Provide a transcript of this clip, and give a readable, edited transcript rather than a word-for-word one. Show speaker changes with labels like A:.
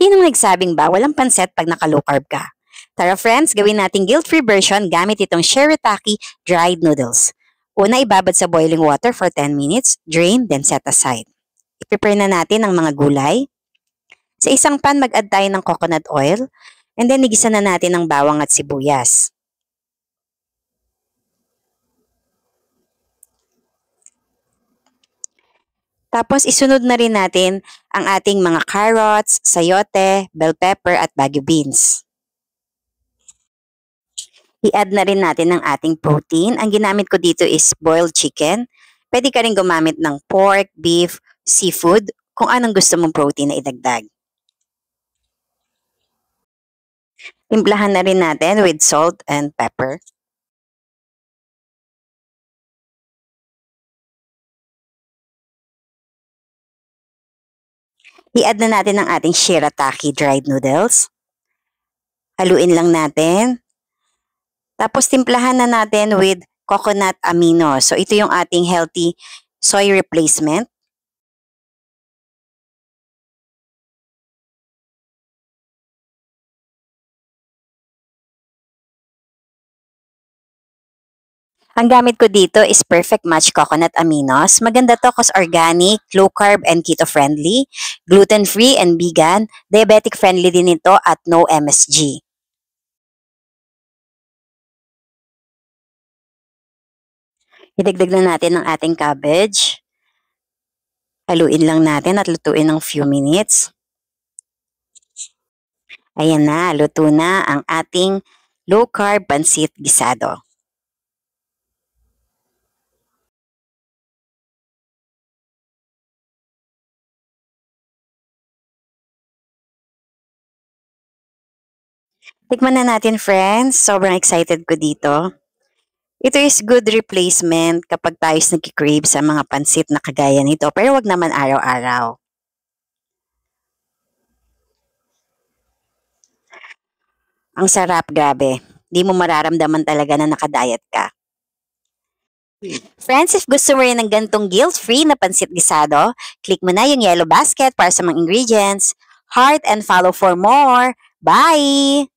A: Sinong nagsabing bawal ang pansit pag naka-low carb ka? Tara friends, gawin nating guilt-free version gamit itong shirataki dried noodles. Una, ibabad sa boiling water for 10 minutes, drain, then set aside. I-prepare na natin ang mga gulay. Sa isang pan, mag-add tayo ng coconut oil, and then igisa na natin ang bawang at sibuyas. Tapos isunod na rin natin ang ating mga carrots, sayote, bell pepper at bagu beans. I-add na rin natin ang ating protein. Ang ginamit ko dito is boiled chicken. Pwede ka rin gumamit ng pork, beef, seafood, kung anong gusto mong protein na idagdag. Timplahan na rin natin with salt and pepper. I-add na natin ang ating shirataki dried noodles. Haluin lang natin. Tapos timplahan na natin with coconut amino. So ito yung ating healthy soy replacement. Ang gamit ko dito is Perfect Match Coconut Aminos. Maganda to kasi organic, low carb and keto friendly, gluten free and vegan, diabetic friendly din ito at no MSG. Idagdag na natin ang ating cabbage. Haluin lang natin at lutuin ng few minutes. Ayan na, luto na ang ating low carb pansit gisado. Tikman na natin friends, sobrang excited ko dito. Ito is good replacement kapag tayo nagki-crave sa mga pansit na kagaya nito, pero wag naman araw-araw. Ang sarap, grabe. Di mo mararamdaman talaga na nakadiet ka. Friends, if gusto mo rin ng gantong guilt-free na pansit gisado, click mo na yung yellow basket para sa mga ingredients. Heart and follow for more. Bye!